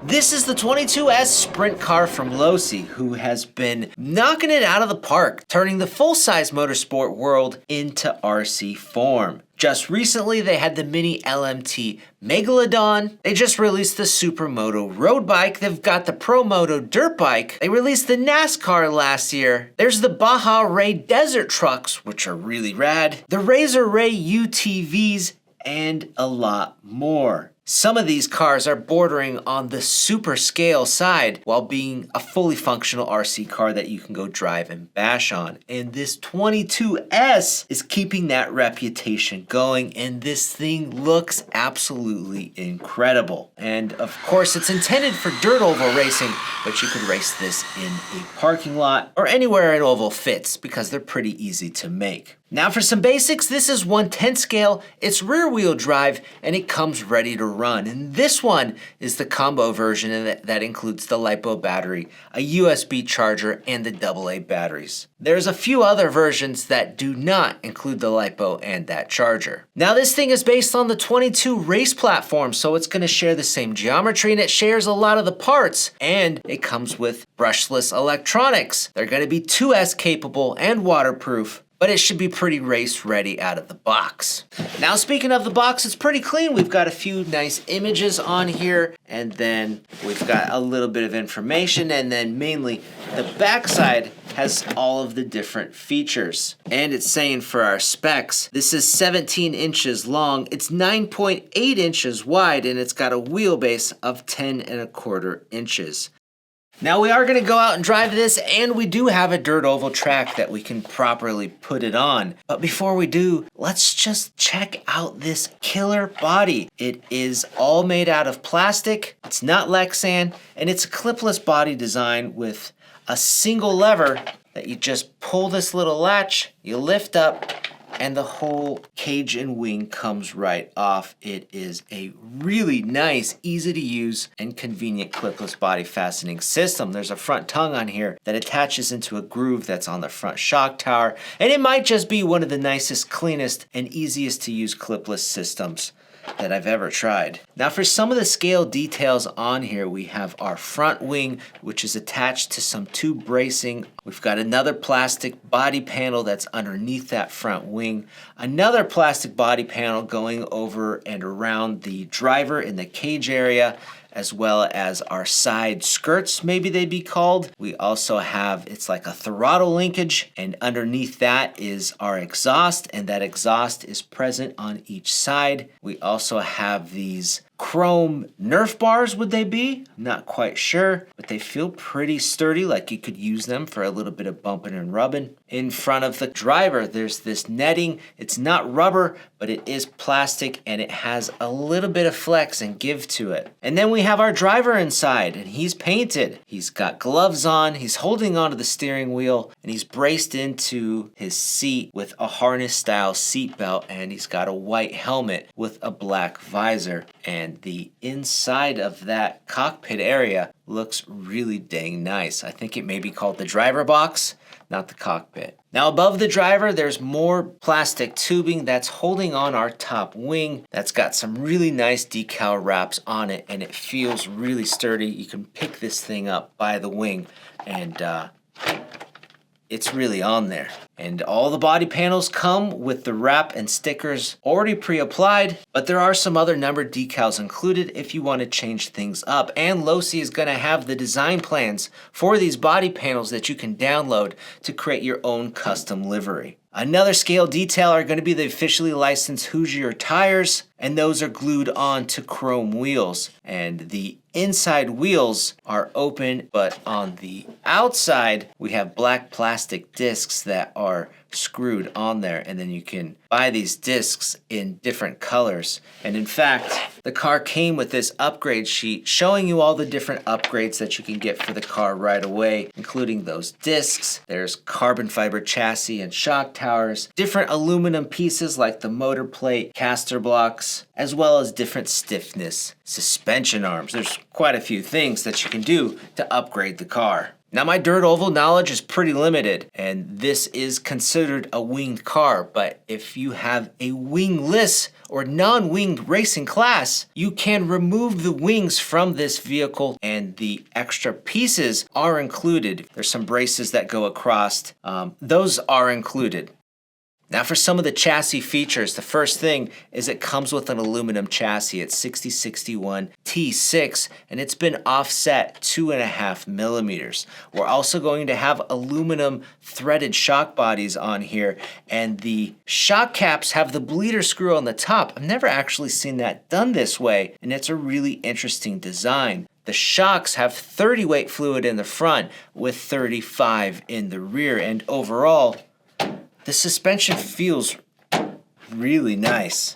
This is the 22S Sprint Car from Losi, who has been knocking it out of the park, turning the full-size motorsport world into RC form. Just recently, they had the Mini LMT Megalodon. They just released the Supermoto road bike. They've got the ProMoto dirt bike. They released the NASCAR last year. There's the Baja Ray desert trucks, which are really rad. The Razor Ray UTVs, and a lot more. Some of these cars are bordering on the super scale side while being a fully functional RC car that you can go drive and bash on. And this 22S is keeping that reputation going, and this thing looks absolutely incredible. And of course, it's intended for dirt oval racing, but you could race this in a parking lot or anywhere an oval fits because they're pretty easy to make. Now for some basics, this is 1/10 scale, it's rear wheel drive, and it comes ready to run. And this one is the combo version, and that includes the LiPo battery, a USB charger, and the AA batteries. There's a few other versions that do not include the LiPo and that charger. Now this thing is based on the 22 race platform, so it's gonna share the same geometry and it shares a lot of the parts, and it comes with brushless electronics. They're gonna be 2S capable and waterproof, but it should be pretty race ready out of the box. Now speaking of the box, it's pretty clean. We've got a few nice images on here, and then we've got a little bit of information, and then mainly the backside has all of the different features. And it's saying for our specs, this is 17 inches long, it's 9.8 inches wide, and it's got a wheelbase of 10.25 inches. Now we are gonna go out and drive this, and we do have a dirt oval track that we can properly put it on. But before we do, let's just check out this killer body. It is all made out of plastic, it's not Lexan, and it's a clipless body design with a single lever that you just pull this little latch, you lift up, and the whole cage and wing comes right off. It is a really nice, easy to use, and convenient clipless body fastening system. There's a front tongue on here that attaches into a groove that's on the front shock tower, and it might just be one of the nicest, cleanest, and easiest to use clipless systems that I've ever tried. Now for some of the scale details on here, we have our front wing, which is attached to some tube bracing. We've got another plastic body panel that's underneath that front wing. Another plastic body panel going over and around the driver in the cage area, as well as our side skirts, maybe they'd be called. We also have, it's like a throttle linkage, and underneath that is our exhaust, and that exhaust is present on each side. We also have these chrome Nerf bars, would they be? I'm not quite sure, but they feel pretty sturdy, like you could use them for a little bit of bumping and rubbing. In front of the driver, there's this netting. It's not rubber, but it is plastic, and it has a little bit of flex and give to it. And then we have our driver inside, and he's painted. He's got gloves on, he's holding onto the steering wheel, and he's braced into his seat with a harness style seat belt, and he's got a white helmet with a black visor. And the inside of that cockpit area looks really dang nice. I think it may be called the driver box, not the cockpit. Now above the driver, there's more plastic tubing that's holding on our top wing. That's got some really nice decal wraps on it, and it feels really sturdy. You can pick this thing up by the wing, and it's really on there. And all the body panels come with the wrap and stickers already pre-applied, but there are some other numbered decals included if you want to change things up. And Losi is going to have the design plans for these body panels that you can download to create your own custom livery. Another scale detail are going to be the officially licensed Hoosier tires, and those are glued on to chrome wheels. And the inside wheels are open, but on the outside, we have black plastic discs that are screwed on there, and then you can buy these discs in different colors. And in fact, the car came with this upgrade sheet showing you all the different upgrades that you can get for the car right away, including those discs. There's carbon fiber chassis and shock towers, different aluminum pieces like the motor plate, caster blocks, as well as different stiffness suspension arms. There's quite a few things that you can do to upgrade the car. Now my dirt oval knowledge is pretty limited, and this is considered a winged car, but if you have a wingless or non-winged racing class, you can remove the wings from this vehicle and the extra pieces are included. There's some braces that go across. Those are included. Now for some of the chassis features, the first thing is it comes with an aluminum chassis. It's 6061 T6 and it's been offset 2.5 millimeters. We're also going to have aluminum threaded shock bodies on here, and the shock caps have the bleeder screw on the top. I've never actually seen that done this way, and it's a really interesting design. The shocks have 30 weight fluid in the front with 35 in the rear, and overall, the suspension feels really nice.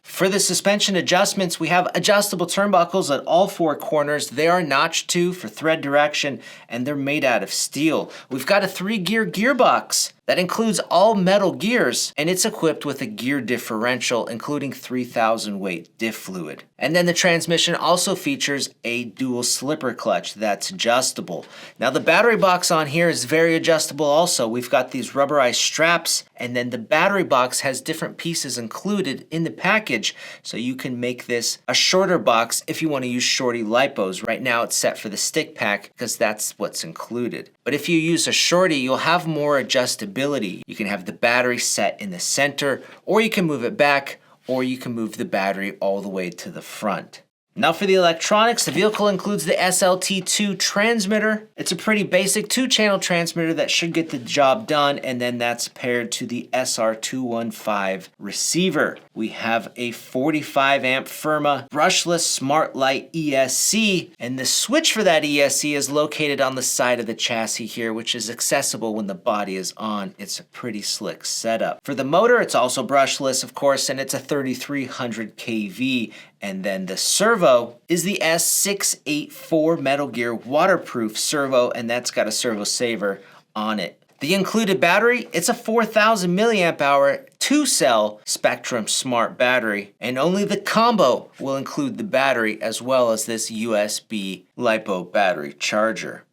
For the suspension adjustments, we have adjustable turnbuckles at all 4 corners. They are notched too for thread direction, and they're made out of steel. We've got a 3-gear gearbox that includes all metal gears, and it's equipped with a gear differential, including 3,000 weight diff fluid. And then the transmission also features a dual slipper clutch that's adjustable. Now the battery box on here is very adjustable also. We've got these rubberized straps, and then the battery box has different pieces included in the package, so you can make this a shorter box if you want to use shorty lipos. Right now it's set for the stick pack because that's what's included. But if you use a shorty, you'll have more adjustability. You can have the battery set in the center, or you can move it back, or you can move the battery all the way to the front. Now for the electronics, the vehicle includes the SLT2 transmitter. It's a pretty basic 2-channel transmitter that should get the job done, and then that's paired to the SR215 receiver. We have a 45 amp Firma brushless smart light ESC, and the switch for that ESC is located on the side of the chassis here, which is accessible when the body is on. It's a pretty slick setup. For the motor, it's also brushless, of course, and it's a 3300 kV. And then the servo is the S684 Metal Gear waterproof servo, and that's got a servo saver on it. The included battery, it's a 4,000 milliamp hour 2-cell Spectrum Smart battery, and only the combo will include the battery as well as this USB LiPo battery charger.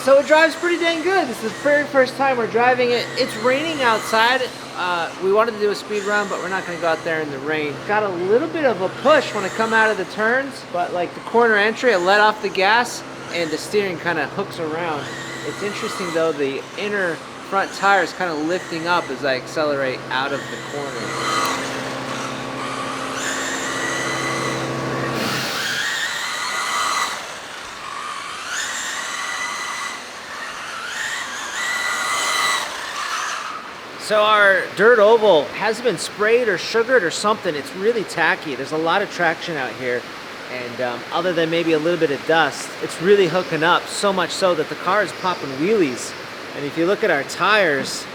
So it drives pretty dang good. This is the very first time we're driving it. It's raining outside. We wanted to do a speed run, but we're not going to go out there in the rain. Got a little bit of a push when I come out of the turns, but like the corner entry, I let off the gas and the steering kind of hooks around. It's interesting though, the inner front tire is kind of lifting up as I accelerate out of the corner. So our dirt oval hasn't been sprayed or sugared or something. It's really tacky. There's a lot of traction out here. And other than maybe a little bit of dust, it's really hooking up, so much so that the car is popping wheelies. And if you look at our tires,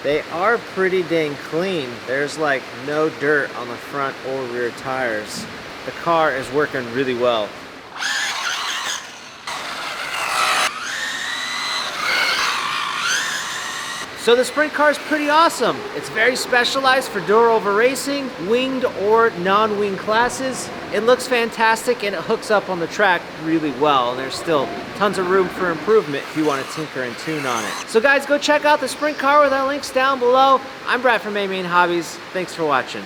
they are pretty dang clean. There's like no dirt on the front or rear tires. The car is working really well. So the Sprint Car is pretty awesome. It's very specialized for door over racing, winged or non-winged classes. It looks fantastic and it hooks up on the track really well. And there's still tons of room for improvement if you want to tinker and tune on it. So guys, go check out the Sprint Car with our links down below. I'm Brad from AMain Hobbies. Thanks for watching.